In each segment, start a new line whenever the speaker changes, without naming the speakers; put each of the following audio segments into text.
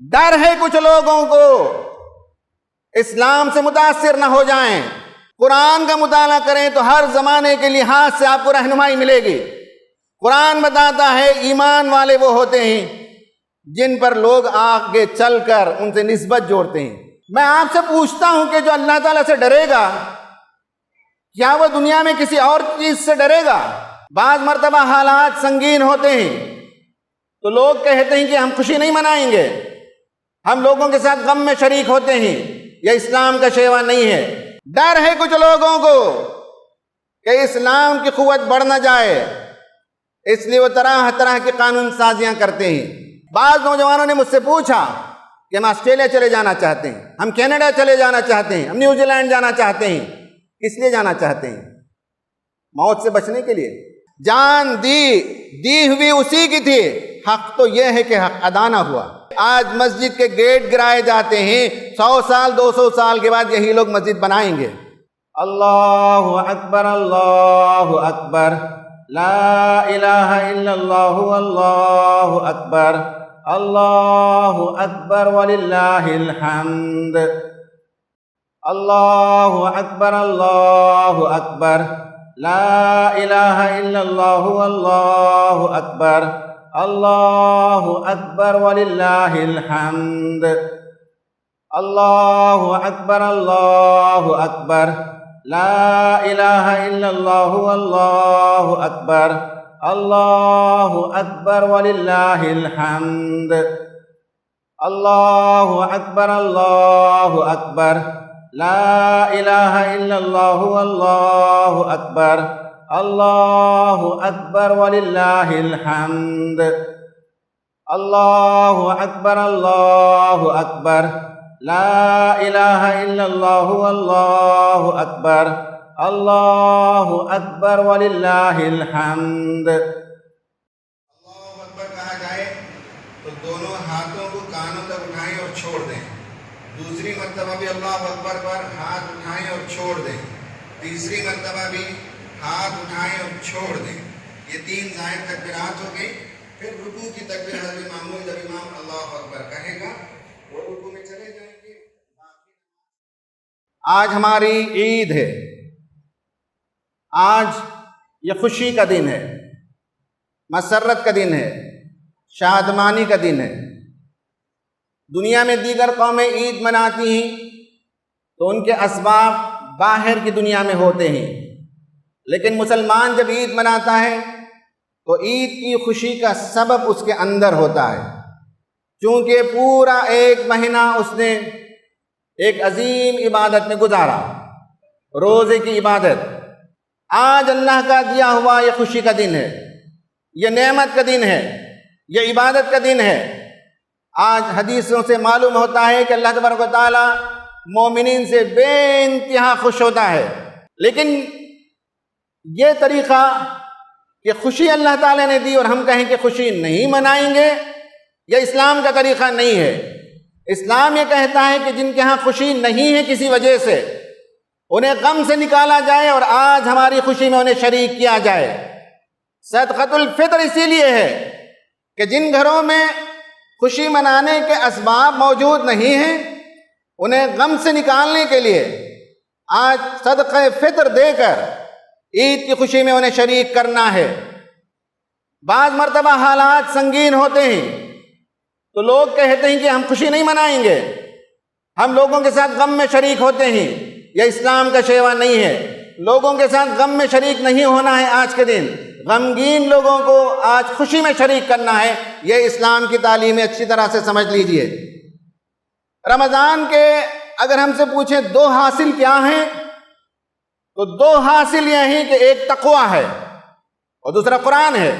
ڈر ہے کچھ لوگوں کو اسلام سے متاثر نہ ہو جائیں۔ قرآن کا مطالعہ کریں تو ہر زمانے کے لحاظ سے آپ کو رہنمائی ملے گی۔ قرآن بتاتا ہے ایمان والے وہ ہوتے ہیں جن پر لوگ آگے چل کر ان سے نسبت جوڑتے ہیں۔ میں آپ سے پوچھتا ہوں کہ جو اللہ تعالیٰ سے ڈرے گا کیا وہ دنیا میں کسی اور چیز سے ڈرے گا؟ بعض مرتبہ حالات سنگین ہوتے ہیں تو لوگ کہتے ہیں کہ ہم خوشی نہیں منائیں گے، ہم لوگوں کے ساتھ غم میں شریک ہوتے ہیں، یہ اسلام کا شیوا نہیں ہے۔ ڈر ہے کچھ لوگوں کو کہ اسلام کی قوت بڑھ نہ جائے، اس لیے وہ طرح طرح کی قانون سازیاں کرتے ہیں۔ بعض نوجوانوں نے مجھ سے پوچھا کہ ہم آسٹریلیا چلے جانا چاہتے ہیں، ہم کینیڈا چلے جانا چاہتے ہیں، ہم نیوزی لینڈ جانا چاہتے ہیں۔ کس لیے جانا چاہتے ہیں؟ موت سے بچنے کے لیے۔ جان دی ہوئی اسی کی تھی، حق تو یہ ہے کہ حق ادا نہ ہوا۔ آج مسجد کے گیٹ گرائے جاتے ہیں، 100 سال 200 سال کے بعد یہی لوگ مسجد بنائیں گے۔ اللہ اکبر اللہ اکبر، لا الہ الا اللہ اللہ اکبر، اللہ اکبر وللہ الحمد، اللہ اکبر اللہ اکبر، لا الہ الا اللہ اللہ اکبر، اللہ اکبر وللہ الحمد، اللہ اکبر اللہ اکبر، لا الہ الا اللہ اللہ اکبر، اللہ اکبر وللہ الحمد، اللہ اکبر اللہ اکبر، لا الہ الا اللہ اللہ اکبر، اللہ اکبر وللہ الحمد، اللہ اکبر اللہ اکبر، لا الہ الا اللہ اللہ اکبر، اللہ اکبر وللہ الحمد۔ اللہ اکبر کہا جائے تو دونوں ہاتھوں کو کانوں تک اٹھائیں اور چھوڑ دیں، دوسری مرتبہ بھی اللہ اکبر پر ہاتھ اٹھائیں اور چھوڑ دیں، تیسری مرتبہ بھی ہاتھ اٹھائیں اور چھوڑ دیں۔ یہ 3 زائد تکبیرات ہو گئی۔ پھر رکوع کی تکبیر حضرت معمول جب امام اللہ اکبر کہے گا وہ رکوع میں چلے جائیں گے۔ آج ہماری عید ہے، آج یہ خوشی کا دن ہے، مسرت کا دن ہے، شادمانی کا دن ہے۔ دنیا میں دیگر قومیں عید مناتی ہیں تو ان کے اسباب باہر کی دنیا میں ہوتے ہیں، لیکن مسلمان جب عید مناتا ہے تو عید کی خوشی کا سبب اس کے اندر ہوتا ہے، چونکہ پورا 1 مہینہ اس نے ایک عظیم عبادت میں گزارا، روزے کی عبادت۔ آج اللہ کا دیا ہوا یہ خوشی کا دن ہے، یہ نعمت کا دن ہے، یہ عبادت کا دن ہے۔ آج حدیثوں سے معلوم ہوتا ہے کہ اللہ تبارک و تعالی مومنین سے بے انتہا خوش ہوتا ہے، لیکن یہ طریقہ کہ خوشی اللہ تعالی نے دی اور ہم کہیں کہ خوشی نہیں منائیں گے، یہ اسلام کا طریقہ نہیں ہے۔ اسلام یہ کہتا ہے کہ جن کے ہاں خوشی نہیں ہے کسی وجہ سے، انہیں غم سے نکالا جائے اور آج ہماری خوشی میں انہیں شریک کیا جائے۔ صدقۃ الفطر اسی لیے ہے کہ جن گھروں میں خوشی منانے کے اسباب موجود نہیں ہیں، انہیں غم سے نکالنے کے لیے آج صدقہ فطر دے کر عید کی خوشی میں انہیں شریک کرنا ہے۔ بعض مرتبہ حالات سنگین ہوتے ہیں تو لوگ کہتے ہیں کہ ہم خوشی نہیں منائیں گے، ہم لوگوں کے ساتھ غم میں شریک ہوتے ہیں، یہ اسلام کا شیوا نہیں ہے۔ لوگوں کے ساتھ غم میں شریک نہیں ہونا ہے آج کے دن، غمگین لوگوں کو آج خوشی میں شریک کرنا ہے۔ یہ اسلام کی تعلیم اچھی طرح سے سمجھ لیجئے۔ رمضان کے اگر ہم سے پوچھیں 2 حاصل کیا ہیں تو 2 حاصل یہ ہیں کہ ایک تقوی ہے اور دوسرا قرآن ہے۔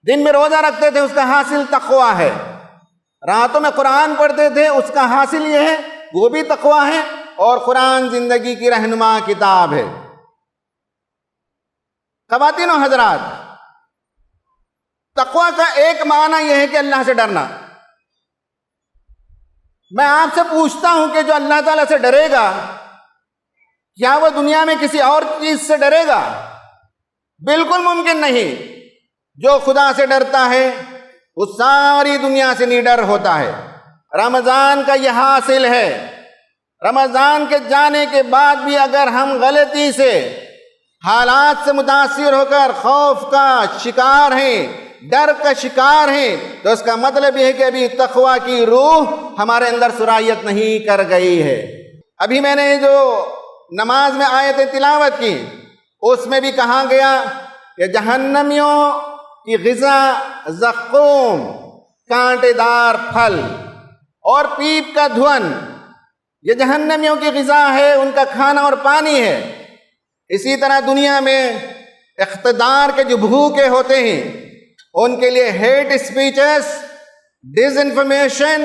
دن میں روزہ رکھتے تھے، اس کا حاصل تقوی ہے، راتوں میں قرآن پڑھتے تھے، اس کا حاصل یہ ہے وہ بھی تقوی ہے، اور قرآن زندگی کی رہنما کتاب ہے۔ خواتین و حضرات، تقوی کا ایک معنی یہ ہے کہ اللہ سے ڈرنا۔ میں آپ سے پوچھتا ہوں کہ جو اللہ تعالیٰ سے ڈرے گا کیا وہ دنیا میں کسی اور چیز سے ڈرے گا؟ بالکل ممکن نہیں۔ جو خدا سے ڈرتا ہے وہ ساری دنیا سے نڈر ہوتا ہے۔ رمضان کا یہ حاصل ہے، رمضان کے جانے کے بعد بھی اگر ہم غلطی سے حالات سے متاثر ہو کر خوف کا شکار ہیں، ڈر کا شکار ہیں، تو اس کا مطلب یہ ہے کہ ابھی تقویٰ کی روح ہمارے اندر سرایت نہیں کر گئی ہے۔ ابھی میں نے جو نماز میں آیتیں تلاوت کی، اس میں بھی کہا گیا کہ جہنمیوں کی غذا زقوم، کانٹے دار پھل اور پیپ کا دھون، یہ جہنمیوں کی غذا ہے، ان کا کھانا اور پانی ہے۔ اسی طرح دنیا میں اقتدار کے جو بھوکے ہوتے ہیں، ان کے لیے ہیٹ اسپیچز، ڈس انفارمیشن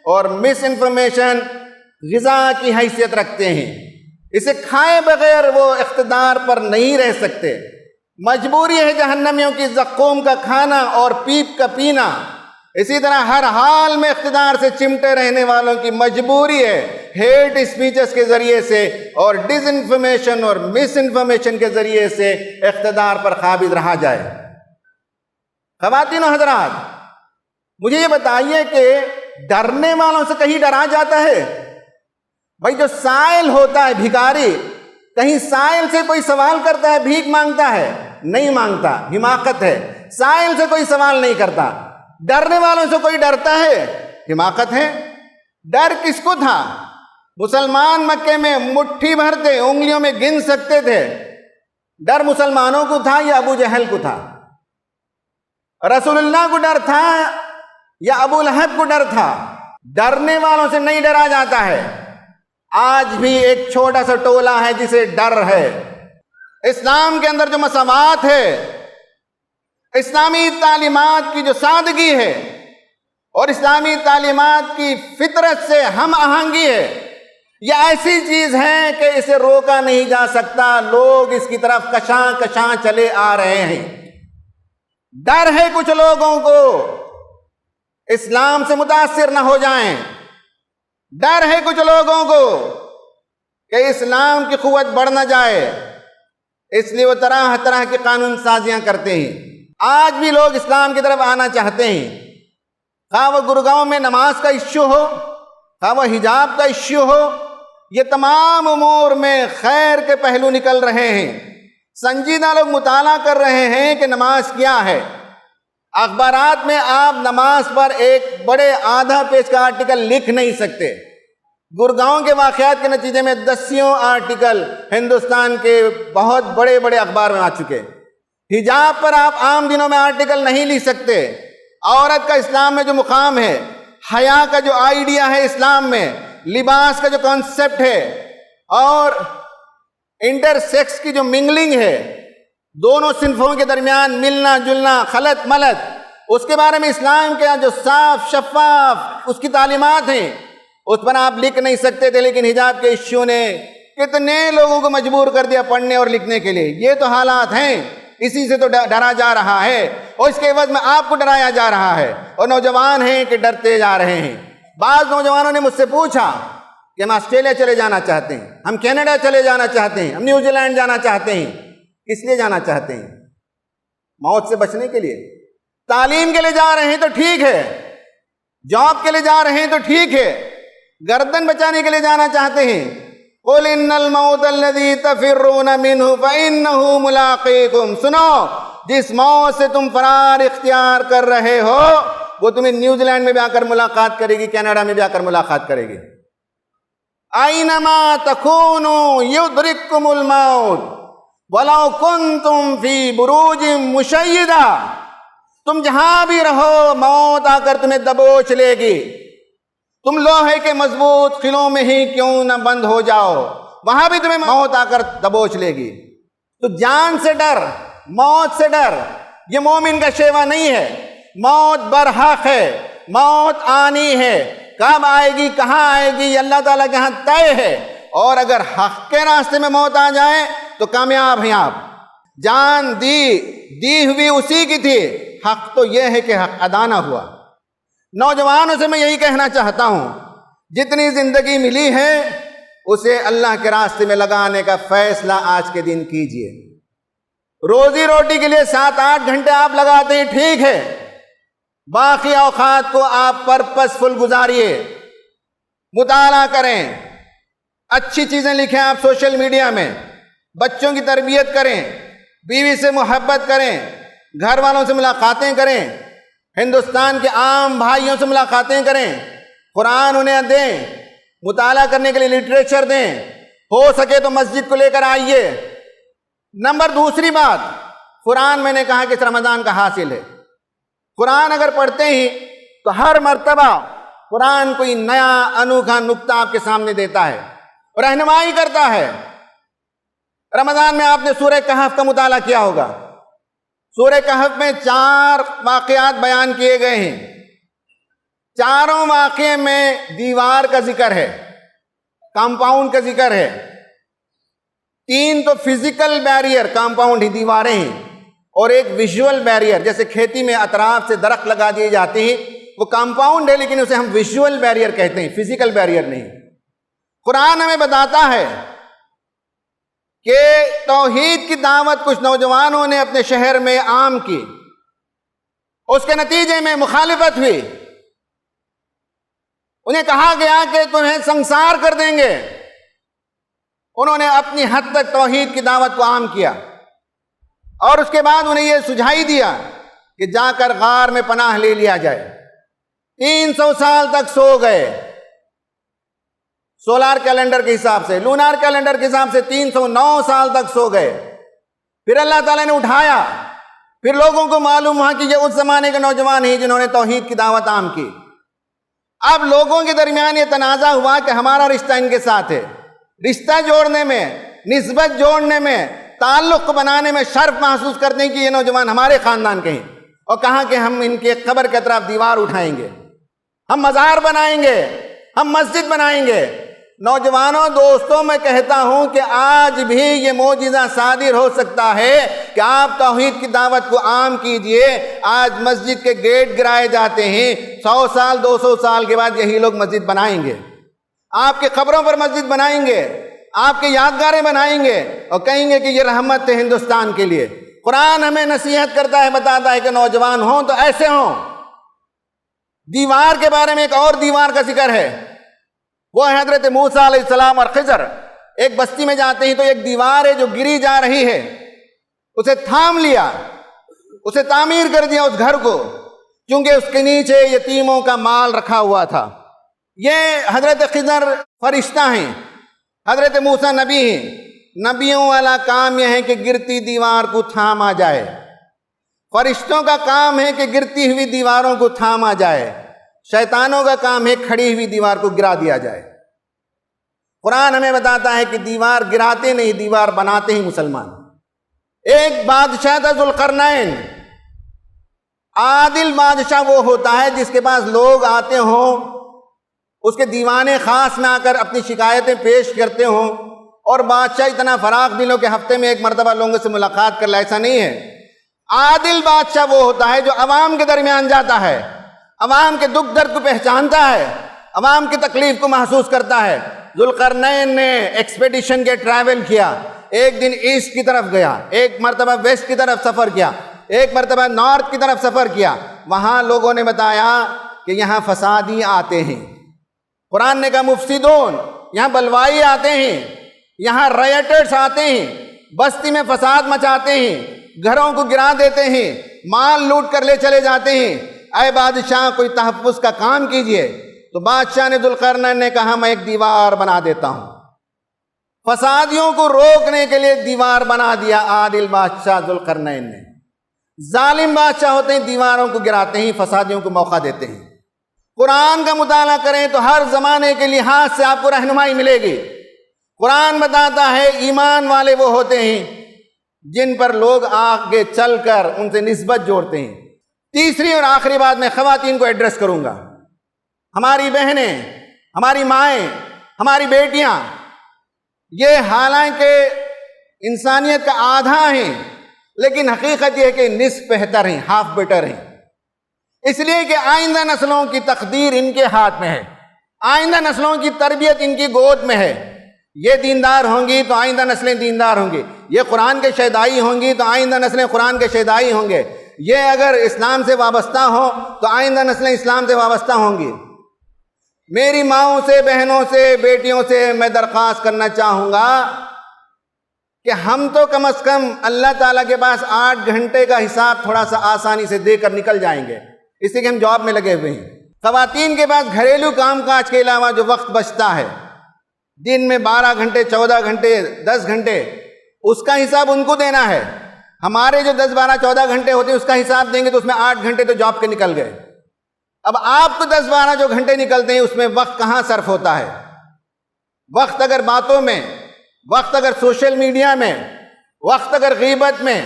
اور مس انفارمیشن غذا کی حیثیت رکھتے ہیں۔ اسے کھائے بغیر وہ اقتدار پر نہیں رہ سکتے، مجبوری ہے جہنمیوں کی زقوم کا کھانا اور پیپ کا پینا۔ اسی طرح ہر حال میں اقتدار سے چمٹے رہنے والوں کی مجبوری ہے ہیٹ اسپیچز کے ذریعے سے اور ڈس انفارمیشن اور مس انفارمیشن کے ذریعے سے اقتدار پر قابض رہا جائے۔ خواتین و حضرات، مجھے یہ بتائیے کہ ڈرنے والوں سے کہیں ڈرا جاتا ہے؟ بھائی جو سائل ہوتا ہے، بھکاری، کہیں سائل سے کوئی سوال کرتا ہے، بھیک مانگتا ہے؟ نہیں مانگتا، حماقت ہے۔ سائل سے کوئی سوال نہیں کرتا۔ ڈرنے والوں سے کوئی ڈرتا ہے؟ حماقت ہے۔ ڈر کس کو تھا؟ مسلمان مکے میں مٹھی بھر تھے، انگلیوں میں گن سکتے تھے۔ ڈر مسلمانوں کو تھا یا ابو جہل کو تھا؟ رسول اللہ کو ڈر تھا یا ابو لہب کو ڈر تھا؟ ڈرنے والوں سے نہیں ڈرا جاتا ہے۔ آج بھی ایک چھوٹا سا ٹولہ ہے جسے ڈر ہے۔ اسلام کے اندر جو مساوات ہے، اسلامی تعلیمات کی جو سادگی ہے اور اسلامی تعلیمات کی فطرت سے ہم آہنگی ہے، یہ ایسی چیز ہے کہ اسے روکا نہیں جا سکتا۔ لوگ اس کی طرف کشاں کشاں چلے آ رہے ہیں۔ ڈر ہے کچھ لوگوں کو اسلام سے متاثر نہ ہو جائیں، ڈر ہے کچھ لوگوں کو کہ اسلام کی قوت بڑھ نہ جائے، اس لیے وہ طرح طرح کی قانون سازیاں کرتے ہیں۔ آج بھی لوگ اسلام کی طرف آنا چاہتے ہیں، خواہ وہ گڑگاؤں میں نماز کا ایشو ہو، خواہ وہ حجاب کا ایشو ہو، یہ تمام امور میں خیر کے پہلو نکل رہے ہیں۔ سنجیدہ لوگ مطالعہ کر رہے ہیں کہ نماز کیا ہے۔ اخبارات میں آپ نماز پر ایک بڑے آدھا پیج کا آرٹیکل لکھ نہیں سکتے۔ گڑگاؤں کے واقعات کے نتیجے میں دسیوں آرٹیکل ہندوستان کے بہت بڑے بڑے اخبار میں آ چکے۔ حجاب پر آپ عام دنوں میں آرٹیکل نہیں لکھ سکتے۔ عورت کا اسلام میں جو مقام ہے، حیا کا جو آئیڈیا ہے اسلام میں، لباس کا جو کانسیپٹ ہے اور انٹر سیکس کی جو منگلنگ ہے، دونوں صنفوں کے درمیان ملنا جلنا، خلط ملط، اس کے بارے میں اسلام کے جو صاف شفاف اس کی تعلیمات ہیں، اس پر آپ لکھ نہیں سکتے تھے۔ لیکن حجاب کے ایشو نے کتنے لوگوں کو مجبور کر دیا پڑھنے اور لکھنے کے لیے۔ یہ تو حالات ہیں، اسی سے تو ڈرا جا رہا ہے اور اس کے عوض میں آپ کو ڈرایا جا رہا ہے، اور نوجوان ہیں کہ ڈرتے جا رہے ہیں۔ بعض نوجوانوں نے مجھ سے پوچھا کہ ہم آسٹریلیا چلے جانا چاہتے ہیں، ہم کینیڈا چلے جانا چاہتے ہیں، ہم نیوزی لینڈ جانا چاہتے ہیں۔ کس لیے جانا چاہتے ہیں؟ موت سے بچنے کے لیے؟ تعلیم کے لیے جا رہے ہیں تو ٹھیک ہے، جاب کے لیے جا رہے ہیں تو ٹھیک ہے، گردن بچانے کے لیے جانا چاہتے ہیں۔ قُلْ إِنَّ الْمَوْتَ الَّذِي تَفِرُّونَ مِنْهُ فَإِنَّهُ مُلَاقِيكُمْ۔ سنو، جس موت سے تم فرار اختیار کر رہے ہو وہ تمہیں نیوزی لینڈ میں بھی آ کر ملاقات کرے گی، کینیڈا میں بھی آ کر ملاقات کرے گی۔ أَيْنَمَا تَكُونُوا يُدْرِككُمُ الْمَوْتُ وَلَوْ كُنْتُمْ فِي بُرُوجٍ مُشَيَّدَةٍ۔ تم جہاں بھی رہو موت آ کر تمہیں دبوچ لے گی۔ تم لوہے کے مضبوط قلعوں میں ہی کیوں نہ بند ہو جاؤ، وہاں بھی تمہیں موت آ کر دبوچ لے گی۔ تو جان سے ڈر، موت سے ڈر، یہ مومن کا شیوا نہیں ہے۔ موت برحق ہے، موت آنی ہے، کب آئے گی کہاں آئے گی یہ اللہ تعالیٰ کے ہاں طے ہے، اور اگر حق کے راستے میں موت آ جائے تو کامیاب ہیں آپ۔ جان دی ہوئی اسی کی تھی، حق تو یہ ہے کہ حق ادا نہ ہوا۔ نوجوانوں سے میں یہی کہنا چاہتا ہوں، جتنی زندگی ملی ہے اسے اللہ کے راستے میں لگانے کا فیصلہ آج کے دن کیجئے۔ روزی روٹی کے لیے 7-8 گھنٹے آپ لگاتے ہیں، ٹھیک ہے، باقی اوقات کو آپ پرپسفل گزاریے، مطالعہ کریں، اچھی چیزیں لکھیں آپ سوشل میڈیا میں، بچوں کی تربیت کریں، بیوی سے محبت کریں، گھر والوں سے ملاقاتیں کریں، ہندوستان کے عام بھائیوں سے ملاقاتیں کریں، قرآن انہیں دیں، مطالعہ کرنے کے لیے لٹریچر دیں، ہو سکے تو مسجد کو لے کر آئیے۔ نمبر دوسری بات، قرآن میں نے کہا کہ اس رمضان کا حاصل ہے، قرآن اگر پڑھتے ہی تو ہر مرتبہ قرآن کوئی نیا انوکھا نکتہ آپ کے سامنے دیتا ہے، رہنمائی کرتا ہے۔ رمضان میں آپ نے سورہ کہف کا مطالعہ کیا ہوگا، سورہ کہف میں 4 واقعات بیان کیے گئے ہیں، چاروں واقعے میں دیوار کا ذکر ہے، کمپاؤنڈ کا ذکر ہے، 3 تو فزیکل بیریئر کمپاؤنڈ ہی دیواریں ہیں، اور ایک ویژول بیریئر، جیسے کھیتی میں اطراف سے درخت لگا دیے جاتے ہیں، وہ کمپاؤنڈ ہے لیکن اسے ہم ویژول بیریئر کہتے ہیں، فزیکل بیریئر نہیں۔ قرآن ہمیں بتاتا ہے کہ توحید کی دعوت کچھ نوجوانوں نے اپنے شہر میں عام کی، اس کے نتیجے میں مخالفت ہوئی، انہیں کہا گیا کہ تمہیں سنسار کر دیں گے، انہوں نے اپنی حد تک توحید کی دعوت کو عام کیا، اور اس کے بعد انہیں یہ سجھائی دیا کہ جا کر غار میں پناہ لے لیا جائے۔ 300 سال تک سو گئے، سولار کیلنڈر کے حساب سے، لونار کیلنڈر کے حساب سے 309 سال تک سو گئے، پھر اللہ تعالیٰ نے اٹھایا، پھر لوگوں کو معلوم ہوا کہ یہ اس زمانے کے نوجوان ہیں جنہوں نے توحید کی دعوت عام کی۔ اب لوگوں کے درمیان یہ تنازع ہوا کہ ہمارا رشتہ ان کے ساتھ ہے، رشتہ جوڑنے میں، نسبت جوڑنے میں، تعلق بنانے میں شرف محسوس کرتے ہیں کہ یہ نوجوان ہمارے خاندان کے ہیں، اور کہا کہ ہم ان کے قبر کے اطراف دیوار اٹھائیں گے، ہم مزار بنائیں گے، ہم مسجد بنائیں گے۔ نوجوانوں، دوستوں، میں کہتا ہوں کہ آج بھی یہ معجزہ صادر ہو سکتا ہے کہ آپ توحید کی دعوت کو عام کیجئے۔ آج مسجد کے گیٹ گرائے جاتے ہیں، 100 سال 200 سال کے بعد یہی لوگ مسجد بنائیں گے، آپ کے قبروں پر مسجد بنائیں گے، آپ کے یادگاریں بنائیں گے، اور کہیں گے کہ یہ رحمت ہے ہندوستان کے لیے۔ قرآن ہمیں نصیحت کرتا ہے، بتاتا ہے کہ نوجوان ہوں تو ایسے ہوں۔ دیوار کے بارے میں ایک اور دیوار کا ذکر ہے، وہ ہے حضرت موسیٰ علیہ السلام اور خضر۔ ایک بستی میں جاتے ہیں تو ایک دیوار ہے جو گری جا رہی ہے، اسے تھام لیا، اسے تعمیر کر دیا اس گھر کو، کیونکہ اس کے نیچے یتیموں کا مال رکھا ہوا تھا۔ یہ حضرت خضر فرشتہ ہیں، حضرت موسیٰ نبی ہیں۔ نبیوں والا کام یہ ہے کہ گرتی دیوار کو تھاما جائے، فرشتوں کا کام ہے کہ گرتی ہوئی دیواروں کو تھاما جائے، شیطانوں کا کام ہے کھڑی ہوئی دیوار کو گرا دیا جائے۔ قرآن ہمیں بتاتا ہے کہ دیوار گراتے نہیں، دیوار بناتے ہی مسلمان۔ ایک بادشاہ تھا ذوالقرنین۔ عادل بادشاہ وہ ہوتا ہے جس کے پاس لوگ آتے ہوں، اس کے دیوانے خاص میں آ کر اپنی شکایتیں پیش کرتے ہوں، اور بادشاہ اتنا فراخ دل ہو کہ ہفتے میں ایک مرتبہ لوگوں سے ملاقات کر لے، ایسا نہیں ہے۔ عادل بادشاہ وہ ہوتا ہے جو عوام کے درمیان جاتا ہے، عوام کے دکھ درد کو پہچانتا ہے، عوام کی تکلیف کو محسوس کرتا ہے۔ ذوالقرنین نے ایکسپیڈیشن کے ٹریول کیا، ایک دن ایسٹ کی طرف گیا، ایک مرتبہ ویسٹ کی طرف سفر کیا، ایک مرتبہ نارتھ کی طرف سفر کیا۔ وہاں لوگوں نے بتایا کہ یہاں فسادی آتے ہیں، قرآن نے کہا مفسدون، یہاں بلوائی آتے ہیں، یہاں رائٹرز آتے ہیں، بستی میں فساد مچاتے ہیں، گھروں کو گرا دیتے ہیں، مال لوٹ کر لے چلے جاتے ہیں۔ اے بادشاہ کوئی تحفظ کا کام کیجئے۔ تو بادشاہ نے ذوالقرنین نے کہا میں ایک دیوار بنا دیتا ہوں۔ فسادیوں کو روکنے کے لیے دیوار بنا دیا عادل بادشاہ ذوالقرنین نے۔ ظالم بادشاہ ہوتے ہیں دیواروں کو گراتے ہیں، فسادیوں کو موقع دیتے ہیں۔ قرآن کا مطالعہ کریں تو ہر زمانے کے لحاظ سے آپ کو رہنمائی ملے گی۔ قرآن بتاتا ہے ایمان والے وہ ہوتے ہیں جن پر لوگ آگے چل کر ان سے نسبت جوڑتے ہیں۔ تیسری اور آخری بات میں خواتین کو ایڈریس کروں گا۔ ہماری بہنیں، ہماری مائیں، ہماری بیٹیاں، یہ حالانکہ انسانیت کا آدھا ہیں، لیکن حقیقت یہ ہے کہ نصف بہتر ہیں، ہاف بیٹر ہیں۔ اس لیے کہ آئندہ نسلوں کی تقدیر ان کے ہاتھ میں ہے، آئندہ نسلوں کی تربیت ان کی گود میں ہے۔ یہ دیندار ہوں گی تو آئندہ نسلیں دیندار ہوں گی، یہ قرآن کے شیدائی ہوں گی تو آئندہ نسلیں قرآن کے شیدائی ہوں گے۔ یہ اگر اسلام سے وابستہ ہو تو آئندہ نسلیں اسلام سے وابستہ ہوں گی۔ میری ماؤں سے، بہنوں سے، بیٹیوں سے میں درخواست کرنا چاہوں گا کہ ہم تو کم از کم اللہ تعالیٰ کے پاس 8 گھنٹے کا حساب تھوڑا سا آسانی سے دے کر نکل جائیں گے، اس لیے کہ ہم جاب میں لگے ہوئے ہیں۔ خواتین کے پاس گھریلو کام کاج کے علاوہ جو وقت بچتا ہے، دن میں 12 گھنٹے، 14 گھنٹے، 10 گھنٹے، اس کا حساب ان کو دینا ہے۔ ہمارے جو 10، 12، 14 گھنٹے ہوتے ہیں اس کا حساب دیں گے تو اس میں 8 گھنٹے تو جاب کے نکل گئے۔ اب آپ کو 10، 12 جو گھنٹے نکلتے ہیں اس میں وقت کہاں صرف ہوتا ہے؟ وقت اگر باتوں میں، وقت اگر سوشل میڈیا میں، وقت اگر غیبت میں،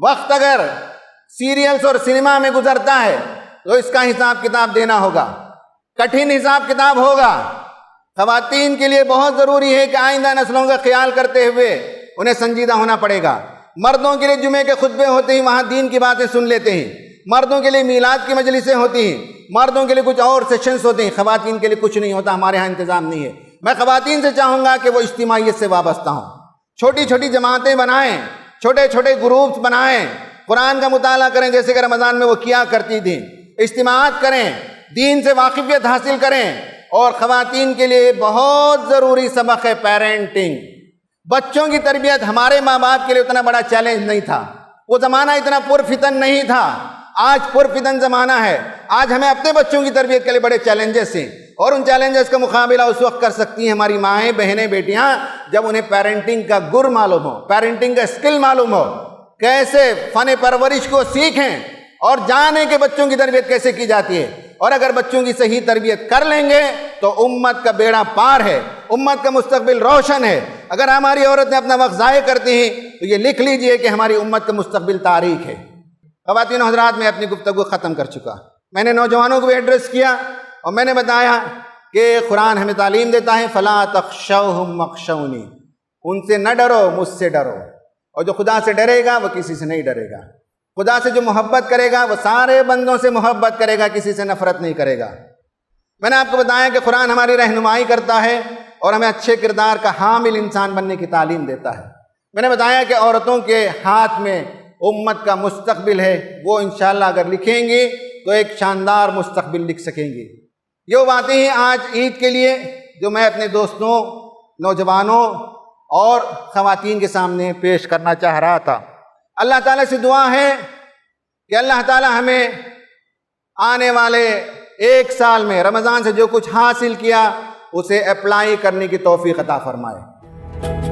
وقت اگر سیریلز اور سنیما میں گزرتا ہے تو اس کا حساب کتاب دینا ہوگا، کٹھن حساب کتاب ہوگا۔ خواتین کے لیے بہت ضروری ہے کہ آئندہ نسلوں کا خیال کرتے ہوئے انہیں سنجیدہ ہونا پڑے گا۔ مردوں کے لیے جمعے کے خطبے ہوتے ہیں، وہاں دین کی باتیں سن لیتے ہیں۔ مردوں کے لیے میلاد کی مجلسیں ہوتی ہیں، مردوں کے لیے کچھ اور سیشنز ہوتے ہیں، خواتین کے لیے کچھ نہیں ہوتا، ہمارے ہاں انتظام نہیں ہے۔ میں خواتین سے چاہوں گا کہ وہ اجتماعیت سے وابستہ ہوں، چھوٹی چھوٹی جماعتیں بنائیں، چھوٹے چھوٹے گروپس بنائیں، قرآن کا مطالعہ کریں جیسے کہ رمضان میں وہ کیا کرتی تھیں، اجتماعات کریں، دین سے واقفیت حاصل کریں۔ اور خواتین کے لیے بہت ضروری سبق ہے پیرنٹنگ، بچوں کی تربیت۔ ہمارے ماں باپ کے لیے اتنا بڑا چیلنج نہیں تھا، وہ زمانہ اتنا پرفتن نہیں تھا، آج پرفتن زمانہ ہے۔ آج ہمیں اپنے بچوں کی تربیت کے لیے بڑے چیلنجز ہیں، اور ان چیلنجز کا مقابلہ اس وقت کر سکتی ہیں ہماری مائیں، بہنیں، بیٹیاں جب انہیں پیرنٹنگ کا گر معلوم ہو، پیرنٹنگ کا اسکل معلوم ہو، کیسے فن پرورش کو سیکھیں اور جانیں کہ بچوں کی تربیت کیسے کی جاتی ہے۔ اور اگر بچوں کی صحیح تربیت کر لیں گے تو امت کا بیڑا پار ہے، امت کا مستقبل روشن ہے۔ اگر ہماری عورتیں اپنا وقت ضائع کرتی ہیں تو یہ لکھ لیجئے کہ ہماری امت کا مستقبل تاریک ہے۔ خواتین و حضرات، میں اپنی گفتگو ختم کر چکا۔ میں نے نوجوانوں کو بھی ایڈریس کیا اور میں نے بتایا کہ قرآن ہمیں تعلیم دیتا ہے فَلَا تَخْشَوْهُمْ وَاخْشَوْنِي، ان سے نہ ڈرو، مجھ سے ڈرو۔ اور جو خدا سے ڈرے گا وہ کسی سے نہیں ڈرے گا۔ خدا سے جو محبت کرے گا وہ سارے بندوں سے محبت کرے گا، کسی سے نفرت نہیں کرے گا۔ میں نے آپ کو بتایا کہ قرآن ہماری رہنمائی کرتا ہے اور ہمیں اچھے کردار کا حامل انسان بننے کی تعلیم دیتا ہے۔ میں نے بتایا کہ عورتوں کے ہاتھ میں امت کا مستقبل ہے، وہ انشاءاللہ اگر لکھیں گی تو ایک شاندار مستقبل لکھ سکیں گی۔ یہ وہ باتیں ہیں آج عید کے لیے جو میں اپنے دوستوں، نوجوانوں اور خواتین کے سامنے پیش کرنا چاہ رہا تھا۔ اللہ تعالیٰ سے دعا ہے کہ اللہ تعالیٰ ہمیں آنے والے 1 سال میں رمضان سے جو کچھ حاصل کیا اسے اپلائی کرنے کی توفیق عطا فرمائے۔